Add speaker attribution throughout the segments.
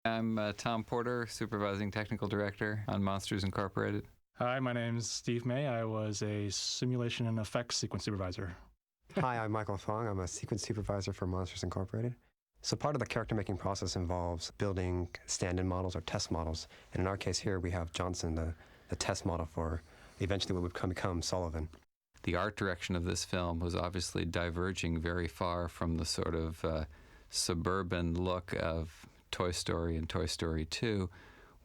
Speaker 1: I'm Tom Porter, Supervising Technical Director on Monsters Incorporated.
Speaker 2: Hi, my name's Steve May. I was a Simulation and Effects Sequence Supervisor.
Speaker 3: Hi, I'm Michael Fong. I'm a Sequence Supervisor for Monsters Incorporated. So part of the character making process involves building stand-in models or test models. And in our case here, we have Johnson, the test model for eventually what would become Sullivan.
Speaker 1: The art direction of this film was obviously diverging very far from the sort of suburban look of Toy Story and Toy Story 2.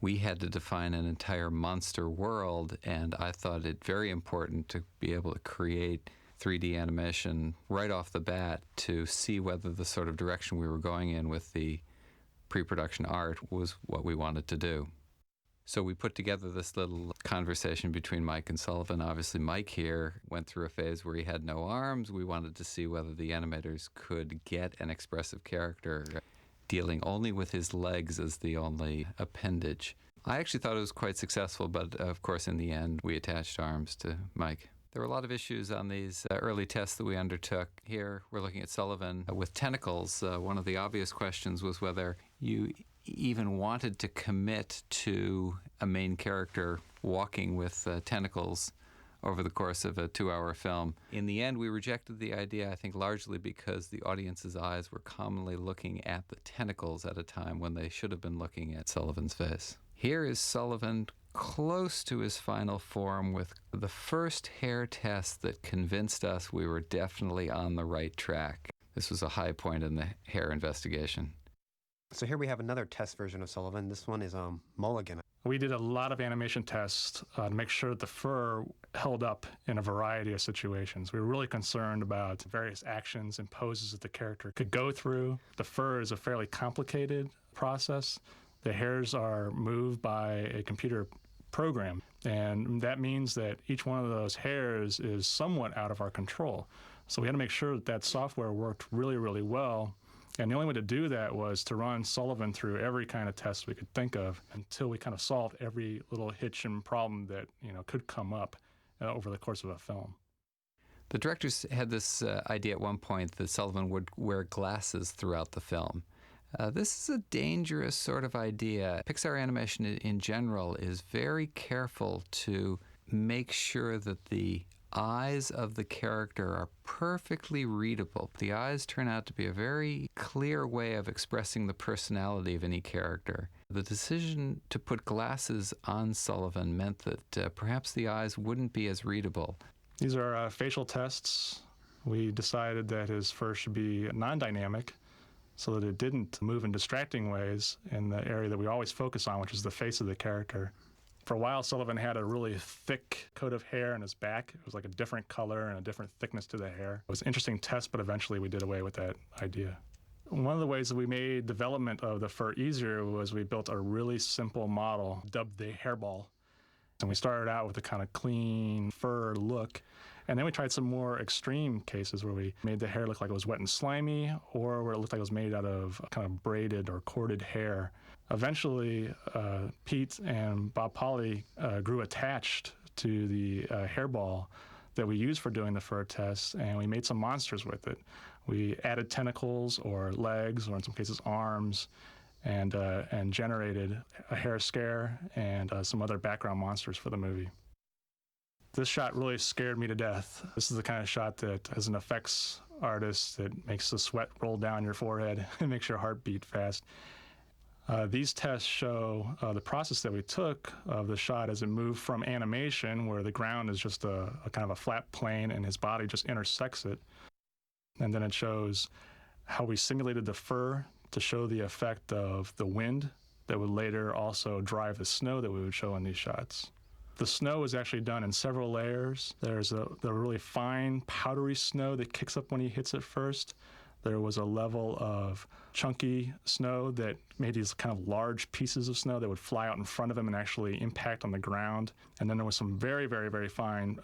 Speaker 1: We had to define an entire monster world, and I thought it very important to be able to create 3D animation right off the bat to see whether the sort of direction we were going in with the pre-production art was what we wanted to do. So we put together this little conversation between Mike and Sullivan. Obviously, Mike here went through a phase where he had no arms. We wanted to see whether the animators could get an expressive character dealing only with his legs as the only appendage. I actually thought it was quite successful, but of course, in the end, we attached arms to Mike. There were a lot of issues on these early tests that we undertook. Here, we're looking at Sullivan with tentacles. One of the obvious questions was whether you even wanted to commit to a main character walking with tentacles over the course of a 2-hour film. In the end, we rejected the idea, I think largely because the audience's eyes were commonly looking at the tentacles at a time when they should have been looking at Sullivan's face. Here is Sullivan close to his final form with the first hair test that convinced us we were definitely on the right track. This was a high point in the hair investigation.
Speaker 3: So here we have another test version of Sullivan. This one is Mulligan.
Speaker 2: We did a lot of animation tests to make sure that the fur held up in a variety of situations. We were really concerned about various actions and poses that the character could go through. The fur is a fairly complicated process. The hairs are moved by a computer program, and that means that each one of those hairs is somewhat out of our control. So we had to make sure that that software worked really, really well. And the only way to do that was to run Sullivan through every kind of test we could think of until we kind of solved every little hitch and problem that could come up over the course of a film.
Speaker 1: The directors had this idea at one point that Sullivan would wear glasses throughout the film. This is a dangerous sort of idea. Pixar animation in general is very careful to make sure that the eyes of the character are perfectly readable. The eyes turn out to be a very clear way of expressing the personality of any character. The decision to put glasses on Sullivan meant that perhaps the eyes wouldn't be as readable.
Speaker 2: These are facial tests. We decided that his fur should be non-dynamic so that it didn't move in distracting ways in the area that we always focus on, which is the face of the character. For a while, Sullivan had a really thick coat of hair on his back. It was like a different color and a different thickness to the hair. It was an interesting test, but eventually we did away with that idea. One of the ways that we made development of the fur easier was we built a really simple model dubbed the hairball. And we started out with a kind of clean fur look. And then we tried some more extreme cases where we made the hair look like it was wet and slimy, or where it looked like it was made out of kind of braided or corded hair. Eventually, Pete and Bob Polly grew attached to the hairball that we used for doing the fur tests, and we made some monsters with it. We added tentacles or legs, or in some cases arms, and generated a hair scare and some other background monsters for the movie. This shot really scared me to death. This is the kind of shot that, as an effects artist, that makes the sweat roll down your forehead and makes your heart beat fast. These tests show the process that we took of the shot as it moved from animation, where the ground is just a kind of a flat plane and his body just intersects it. And then it shows how we simulated the fur to show the effect of the wind that would later also drive the snow that we would show in these shots. The snow is actually done in several layers. There's the really fine, powdery snow that kicks up when he hits it first. There was a level of chunky snow that made these kind of large pieces of snow that would fly out in front of him and actually impact on the ground. And then there was some very, very, very fine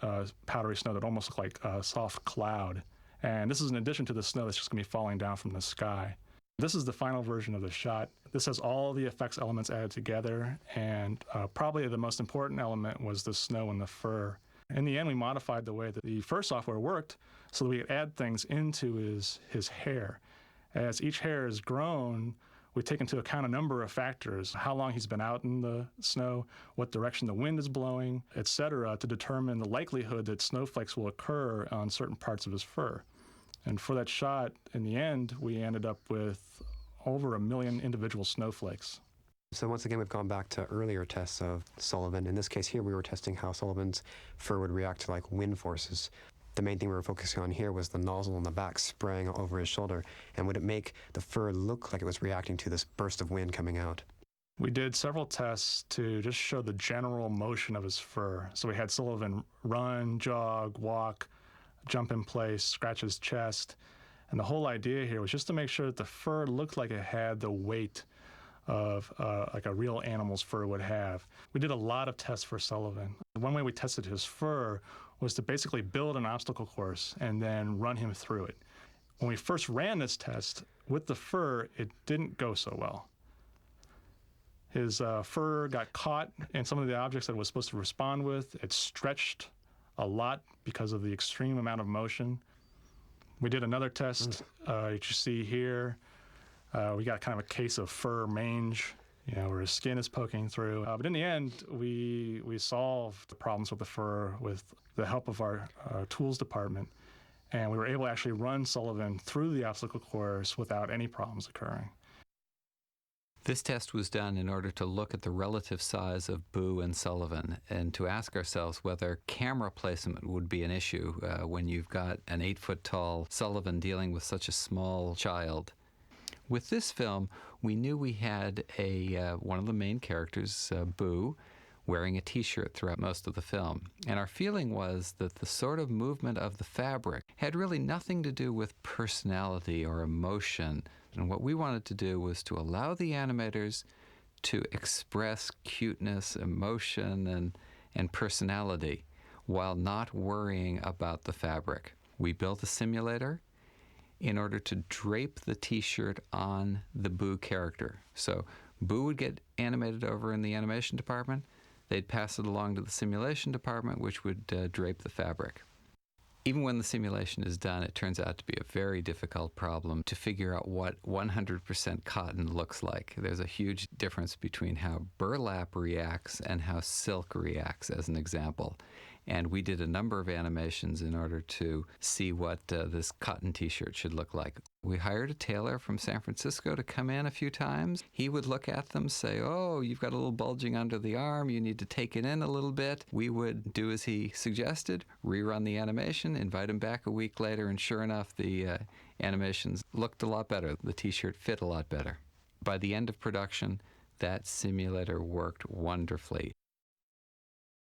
Speaker 2: powdery snow that almost looked like a soft cloud. And this is in addition to the snow that's just going to be falling down from the sky. This is the final version of the shot. This has all the effects elements added together, and probably the most important element was the snow and the fur. In the end, we modified the way that the fur software worked so that we could add things into his hair. As each hair is grown, We take into account a number of factors, how long he's been out in the snow, what direction the wind is blowing, etc., to determine the likelihood that snowflakes will occur on certain parts of his fur. And for that shot, in the end, we ended up with over 1 million individual snowflakes.
Speaker 3: So once again, we've gone back to earlier tests of Sullivan. In this case here, we were testing how Sullivan's fur would react to like wind forces. The main thing we were focusing on here was the nozzle in the back spraying over his shoulder, and would it make the fur look like it was reacting to this burst of wind coming out?
Speaker 2: We did several tests to just show the general motion of his fur. So we had Sullivan run, jog, walk, jump in place, scratch his chest. And the whole idea here was just to make sure that the fur looked like it had the weight of like a real animal's fur would have. We did a lot of tests for Sullivan. One way we tested his fur was to basically build an obstacle course and then run him through it. When we first ran this test with the fur, it didn't go so well. His fur got caught in some of the objects that it was supposed to respond with. It stretched a lot because of the extreme amount of motion. We did another test, you see here. We got kind of a case of fur mange, where his skin is poking through. But in the end, we solved the problems with the fur with the help of our tools department. And we were able to actually run Sullivan through the obstacle course without any problems occurring.
Speaker 1: This test was done in order to look at the relative size of Boo and Sullivan and to ask ourselves whether camera placement would be an issue when you've got an 8-foot-tall Sullivan dealing with such a small child. With this film, we knew we had one of the main characters, Boo, wearing a T-shirt throughout most of the film. And our feeling was that the sort of movement of the fabric had really nothing to do with personality or emotion. And what we wanted to do was to allow the animators to express cuteness, emotion, and personality while not worrying about the fabric. We built a simulator in order to drape the T-shirt on the Boo character. So Boo would get animated over in the animation department. They'd pass it along to the simulation department, which would drape the fabric. Even when the simulation is done, it turns out to be a very difficult problem to figure out what 100% cotton looks like. There's a huge difference between how burlap reacts and how silk reacts, as an example. And we did a number of animations in order to see what this cotton T-shirt should look like. We hired a tailor from San Francisco to come in a few times. He would look at them, say, "Oh, you've got a little bulging under the arm. You need to take it in a little bit." We would do as he suggested, rerun the animation, invite him back a week later, and sure enough, the animations looked a lot better. The T-shirt fit a lot better. By the end of production, that simulator worked wonderfully.